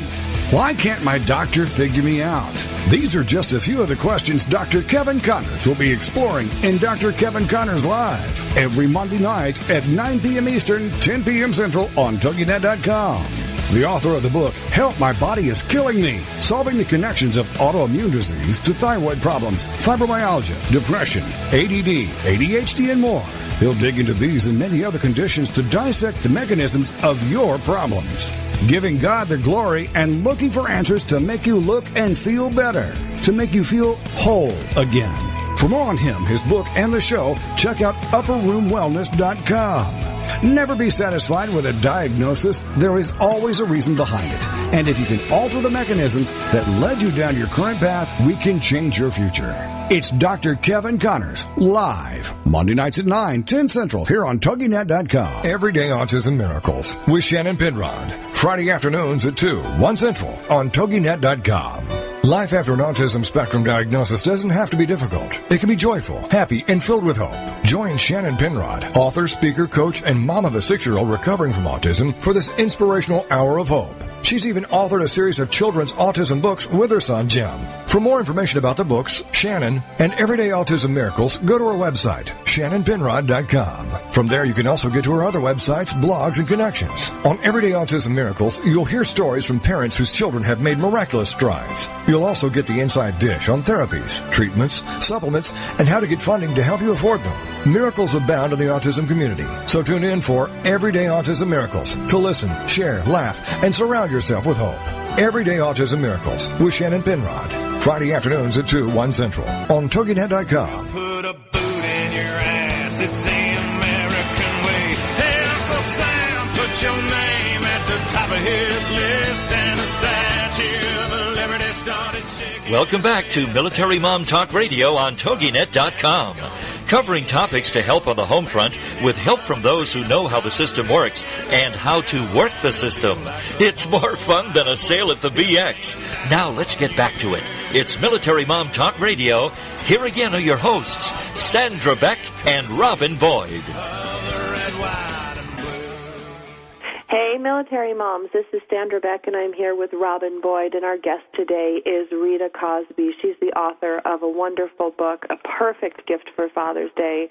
Why can't my doctor figure me out? These are just a few of the questions Dr. Kevin Connors will be exploring in Dr. Kevin Connors Live every Monday night at 9 p.m. Eastern, 10 p.m. Central on TogiNet.com. the author of the book, Help My Body Is Killing Me, solving the connections of autoimmune disease to thyroid problems, fibromyalgia, depression, ADD, ADHD, and more. He'll dig into these and many other conditions to dissect the mechanisms of your problems, giving God the glory and looking for answers to make you look and feel better, to make you feel whole again. For more on him, his book, and the show, check out upperroomwellness.com. Never be satisfied with a diagnosis. There is always a reason behind it. And if you can alter the mechanisms that led you down your current path, we can change your future. It's Dr. Kevin Connors, live, Monday nights at 9, 10 Central, here on TogiNet.com. Everyday Autism Miracles with Shannon Penrod. Friday afternoons at 2, 1 Central on TogiNet.com. Life after an autism spectrum diagnosis doesn't have to be difficult. It can be joyful, happy, and filled with hope. Join Shannon Penrod, author, speaker, coach, and mom of a 6-year-old recovering from autism, for this inspirational hour of hope. She's even authored a series of children's autism books with her son, Jim. For more information about the books, Shannon, and Everyday Autism Miracles, go to her website, shannonpenrod.com. From there, you can also get to her other websites, blogs, and connections. On Everyday Autism Miracles, you'll hear stories from parents whose children have made miraculous strides. You'll also get the inside dish on therapies, treatments, supplements, and how to get funding to help you afford them. Miracles abound in the autism community. So tune in for Everyday Autism Miracles to listen, share, laugh, and surround yourself with hope. Everyday Autism Miracles with Shannon Penrod. Friday afternoons at 2, 1 Central on TogiNet.com. Put a boot in your ass. It's the American way. Hey, Uncle Sam, put your name at the top of his list, and a statue of Liberty started shaking. Welcome back to Military Mom Talk Radio on TogiNet.com. Covering topics to help on the home front with help from those who know how the system works and how to work the system. It's more fun than a sale at the BX. Now let's get back to it. It's Military Mom Talk Radio. Here again are your hosts, Sandra Beck and Robin Boyd. Hey, military moms, this is Sandra Beck, and I'm here with Robin Boyd, and our guest today is Rita Cosby. She's the author of a wonderful book, a perfect gift for Father's Day.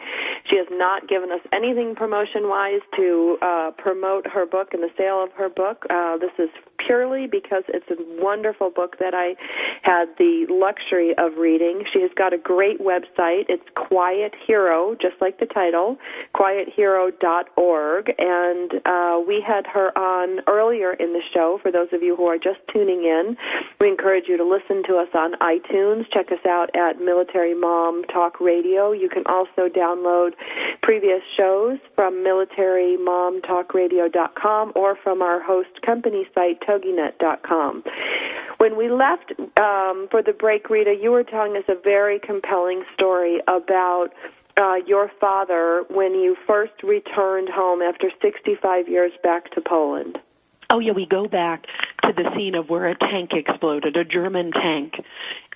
She has not given us anything promotion-wise to promote her book and the sale of her book. This is purely because it's a wonderful book that I had the luxury of reading. She has got a great website. It's Quiet Hero, just like the title, quiethero.org, and we had her on earlier in the show. For those of you who are just tuning in, we encourage you to listen to us on iTunes. Check us out at Military Mom Talk Radio. You can also download previous shows from military-mom-talk-radio.com or from our host company site, TogiNet.com. When we left for the break, Rita, you were telling us a very compelling story about your father when you first returned home after 65 years back to Poland. Oh, yeah, we go back to the scene of where a tank exploded, a German tank.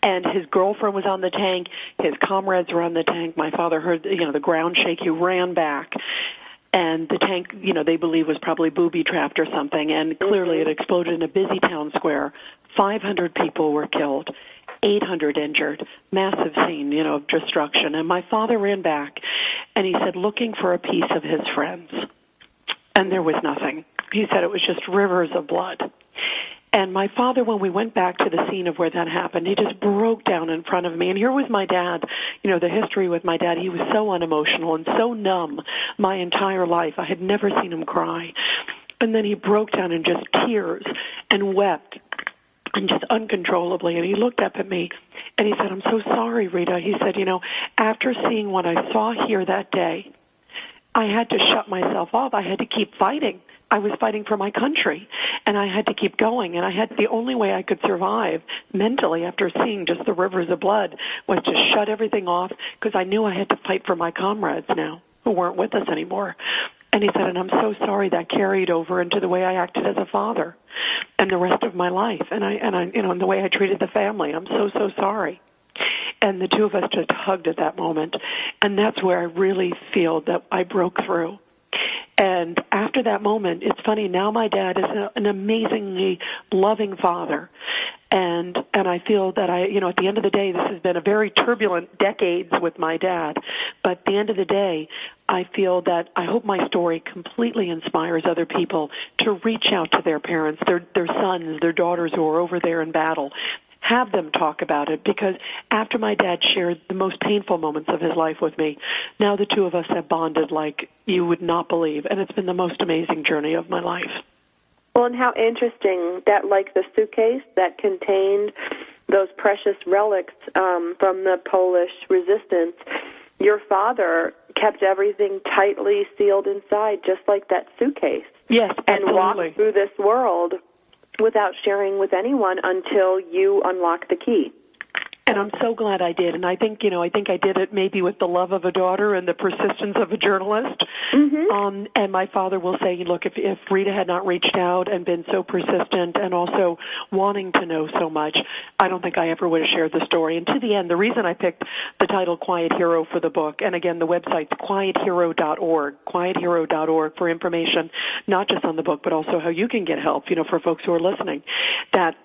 And his girlfriend was on the tank. His comrades were on the tank. My father heard, the ground shake. He ran back. And the tank, they believe was probably booby-trapped or something. And clearly it exploded in a busy town square. 500 people were killed. 800 injured, massive scene, of destruction. And my father ran back, and he said, looking for a piece of his friends. And there was nothing. He said it was just rivers of blood. And my father, when we went back to the scene of where that happened, he just broke down in front of me. And here was my dad, the history with my dad. He was so unemotional and so numb my entire life. I had never seen him cry. And then he broke down in just tears and wept. And just uncontrollably, and he looked up at me, and he said, I'm so sorry, Rita. He said, after seeing what I saw here that day, I had to shut myself off. I had to keep fighting. I was fighting for my country, and I had to keep going, and the only way I could survive mentally after seeing just the rivers of blood was to shut everything off, because I knew I had to fight for my comrades now who weren't with us anymore. And he said, and I'm so sorry that carried over into the way I acted as a father and the rest of my life, and the way I treated the family. I'm so, so sorry. And the two of us just hugged at that moment. And that's where I really feel that I broke through. And after that moment, it's funny, now my dad is an amazingly loving father. And I feel that at the end of the day, this has been a very turbulent decades with my dad. But at the end of the day, I feel that I hope my story completely inspires other people to reach out to their parents, their sons, their daughters who are over there in battle. Have them talk about it, because after my dad shared the most painful moments of his life with me, now the two of us have bonded like you would not believe, and it's been the most amazing journey of my life. Well, and how interesting that, like the suitcase that contained those precious relics from the Polish resistance, your father kept everything tightly sealed inside, just like that suitcase. Yes, and absolutely. walked through this world without sharing with anyone until you unlock the key. And I'm so glad I did. And I think I did it maybe with the love of a daughter and the persistence of a journalist. Mm-hmm. And my father will say, look, if Rita had not reached out and been so persistent and also wanting to know so much, I don't think I ever would have shared the story. And to the end, the reason I picked the title Quiet Hero for the book, and again, the website's quiethero.org, quiethero.org for information, not just on the book, but also how you can get help, for folks who are listening, that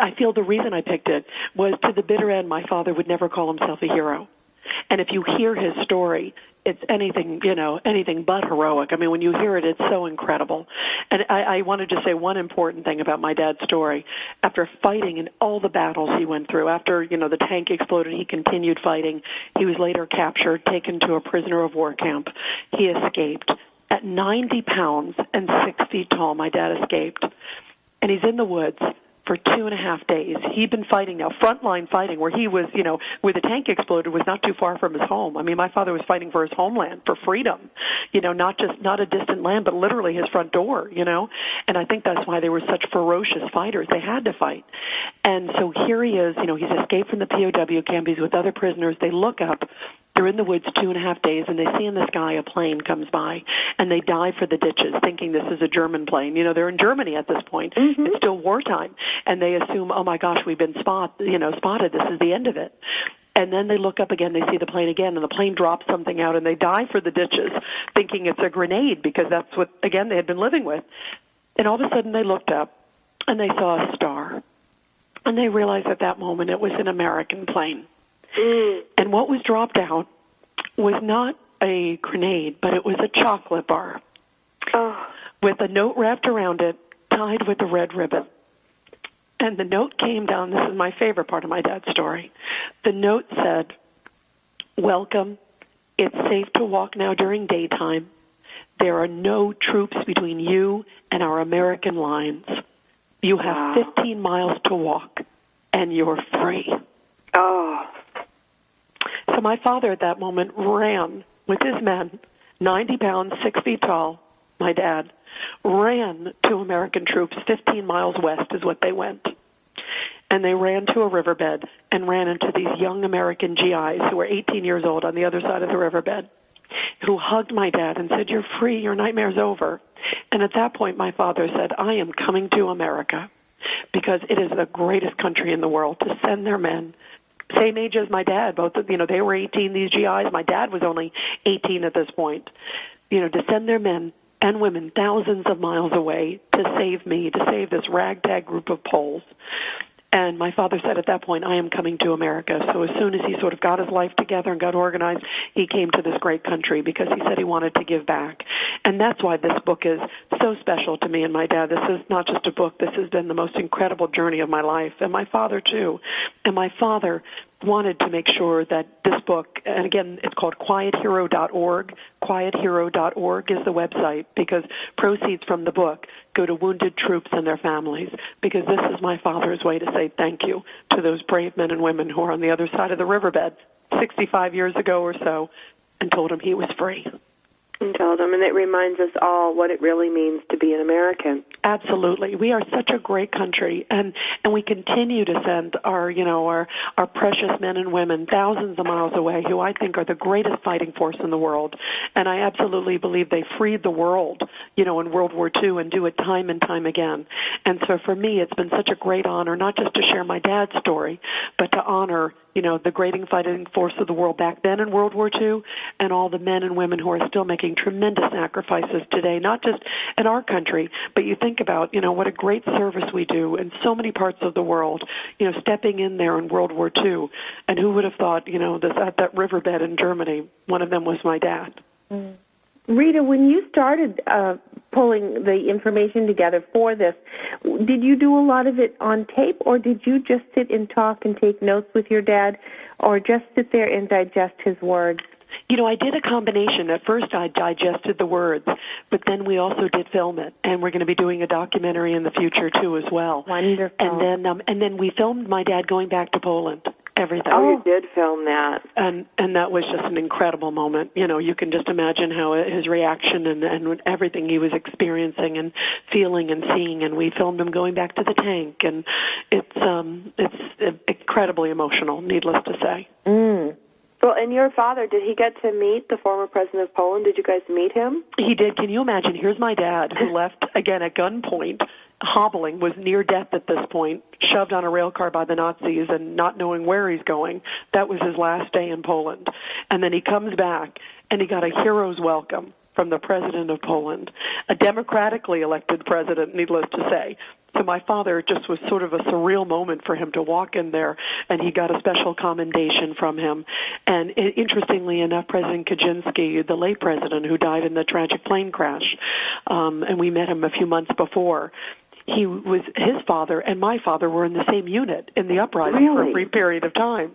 I feel the reason I picked it was, to the bitter end, my father would never call himself a hero. And if you hear his story, it's anything but heroic. I mean, when you hear it, it's so incredible. And I wanted to say one important thing about my dad's story. After fighting in all the battles he went through, after, the tank exploded, he continued fighting. He was later captured, taken to a prisoner of war camp. He escaped. At 90 pounds and 6 feet tall, my dad escaped. And he's in the woods for 2.5 days. He'd been fighting now, frontline fighting, where he was, where the tank exploded was not too far from his home. I mean, my father was fighting for his homeland, for freedom, not a distant land, but literally his front door, And I think that's why they were such ferocious fighters. They had to fight. And so here he is, he's escaped from the POW camp. He's with other prisoners. They look up. They're in the woods 2.5 days, and they see in the sky a plane comes by, and they dive for the ditches, thinking this is a German plane. They're in Germany at this point. Mm-hmm. It's still wartime, and they assume, oh my gosh, we've been spotted. This is the end of it. And then they look up again, they see the plane again, and the plane drops something out, and they dive for the ditches, thinking it's a grenade, because that's what, again, they had been living with. And all of a sudden they looked up, and they saw a star. And they realized at that moment it was an American plane. And what was dropped out was not a grenade, but it was a chocolate bar with a note wrapped around it, tied with a red ribbon. And the note came down. This is my favorite part of my dad's story. The note said, "Welcome. It's safe to walk now during daytime. There are no troops between you and our American lines. You have 15 miles to walk, and you're free." So my father at that moment ran with his men, 90 pounds, 6 feet tall, my dad, ran to American troops 15 miles west is what they went. And they ran to a riverbed and ran into these young American GIs who were 18 years old on the other side of the riverbed, who hugged my dad and said, "You're free, your nightmare's over." And at that point, my father said, "I am coming to America because it is the greatest country in the world to send their men." Same age as my dad, both, they were 18, these GIs. My dad was only 18 at this point. To send their men and women thousands of miles away to save me, to save this ragtag group of Poles. And my father said at that point, "I am coming to America." So as soon as he sort of got his life together and got organized, he came to this great country because he said he wanted to give back. And that's why this book is so special to me and my dad. This is not just a book. This has been the most incredible journey of my life, and my father too. And my father wanted to make sure that this book, and again, it's called quiethero.org. Quiethero.org is the website, because proceeds from the book go to wounded troops and their families, because this is my father's way to say thank you to those brave men and women who are on the other side of the riverbed 65 years ago or so, and told him he was free. And told him, and it reminds us all what it really means to be an American. Absolutely. We are such a great country, and we continue to send our precious men and women thousands of miles away, who I think are the greatest fighting force in the world. And I absolutely believe they freed the world, in World War II, and do it time and time again. And so for me, it's been such a great honor, not just to share my dad's story, but to honor, the great fighting force of the world back then in World War II, and all the men and women who are still making tremendous sacrifices today, not just in our country, but you think about, what a great service we do in so many parts of the world, stepping in there in World War II. And who would have thought, this at that riverbed in Germany, one of them was my dad. Mm. Rita, when you started pulling the information together for this, did you do a lot of it on tape, or did you just sit and talk and take notes with your dad, or just sit there and digest his words? I did a combination. At first, I digested the words, but then we also did film it, and we're going to be doing a documentary in the future too, as well. Wonderful. And then we filmed my dad going back to Poland. Everything. Oh, you did film that. And that was just an incredible moment. You can just imagine how his reaction and everything he was experiencing and feeling and seeing. And we filmed him going back to the tank, and it's incredibly emotional, needless to say. Mm. Well, and your father, did he get to meet the former president of Poland? Did you guys meet him? He did. Can you imagine? Here's my dad, who left, again, at gunpoint, hobbling, was near death at this point, shoved on a rail car by the Nazis and not knowing where he's going. That was his last day in Poland. And then he comes back, and he got a hero's welcome from the president of Poland, a democratically elected president, needless to say. So my father, just was sort of a surreal moment for him to walk in there, and he got a special commendation from him. And interestingly enough, President Kaczynski, the late president who died in the tragic plane crash, and we met him a few months before, his father and my father were in the same unit in the uprising for a brief period of time.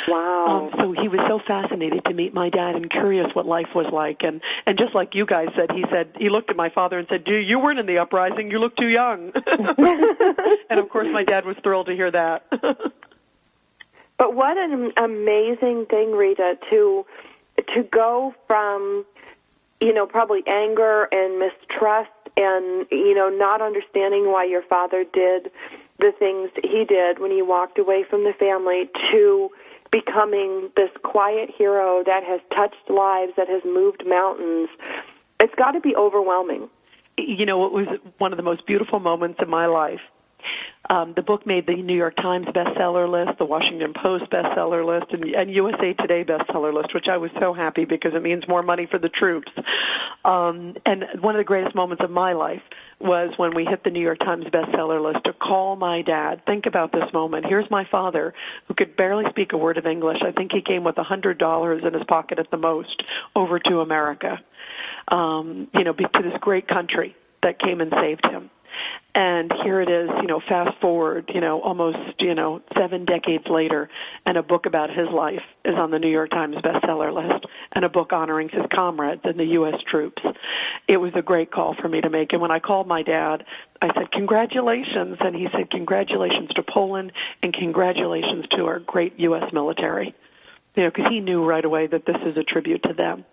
Wow. So he was so fascinated to meet my dad and curious what life was like. And just like you guys said, he looked at my father and said, you weren't in the uprising, you look too young. And of course my dad was thrilled to hear that. But what an amazing thing, Rita, to go from, probably anger and mistrust and, not understanding why your father did the things he did when he walked away from the family, to becoming this quiet hero that has touched lives, that has moved mountains. It's got to be overwhelming. It was one of the most beautiful moments in my life. The book made the New York Times bestseller list, the Washington Post bestseller list, and USA Today bestseller list, which I was so happy because it means more money for the troops. And one of the greatest moments of my life was when we hit the New York Times bestseller list, to call my dad. Think about this moment. Here's my father, who could barely speak a word of English. I think he came with $100 in his pocket at the most, over to America, to this great country that came and saved him. And here it is, fast forward, almost, 7 decades later, and a book about his life is on the New York Times bestseller list, and a book honoring his comrades and the U.S. troops. It was a great call for me to make. And when I called my dad, I said, congratulations. And he said, congratulations to Poland and congratulations to our great U.S. military. Because he knew right away that this is a tribute to them.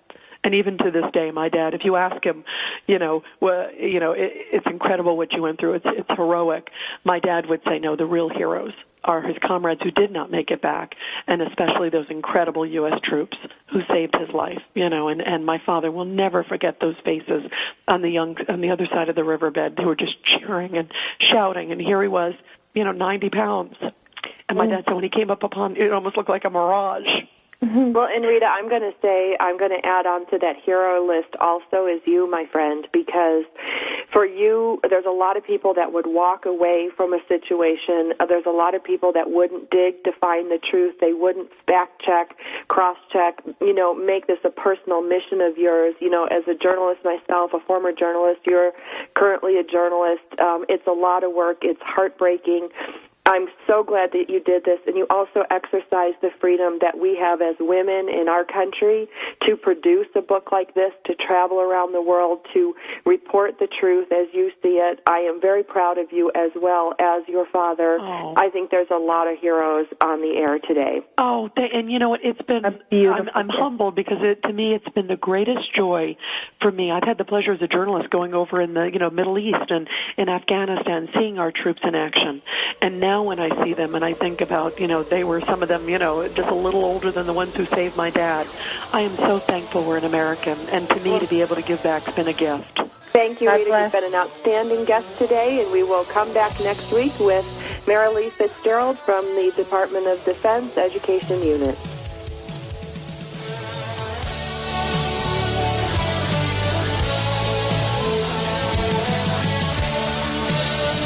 And even to this day, my dad, if you ask him, it's incredible what you went through. It's heroic. My dad would say, no, the real heroes are his comrades who did not make it back, and especially those incredible U.S. troops who saved his life. And my father will never forget those faces on the other side of the riverbed who were just cheering and shouting. And here he was, 90 pounds. And my dad said when he came up upon, it almost looked like a mirage. Mm-hmm. Well, and Rita, I'm going to add on to that hero list also is you, my friend, because for you, there's a lot of people that would walk away from a situation. There's a lot of people that wouldn't dig to find the truth. They wouldn't fact check, cross check, make this a personal mission of yours. As a journalist myself, a former journalist, you're currently a journalist. It's a lot of work. It's heartbreaking. I'm so glad that you did this, and you also exercise the freedom that we have as women in our country to produce a book like this, to travel around the world, to report the truth as you see it. I am very proud of you as well as your father. Oh. I think there's a lot of heroes on the air today. Oh, and you know what? It's been, I'm humbled because to me it's been the greatest joy for me. I've had the pleasure as a journalist going over in the Middle East and in Afghanistan, seeing our troops in action. And now when I see them and I think about, they were some of them, just a little older than the ones who saved my dad, I am so thankful we're an American. And to me, to be able to give back has been a gift. Thank you, God Rita. bless. You've been an outstanding guest today, and we will come back next week with Marilee Fitzgerald from the Department of Defense Education Unit.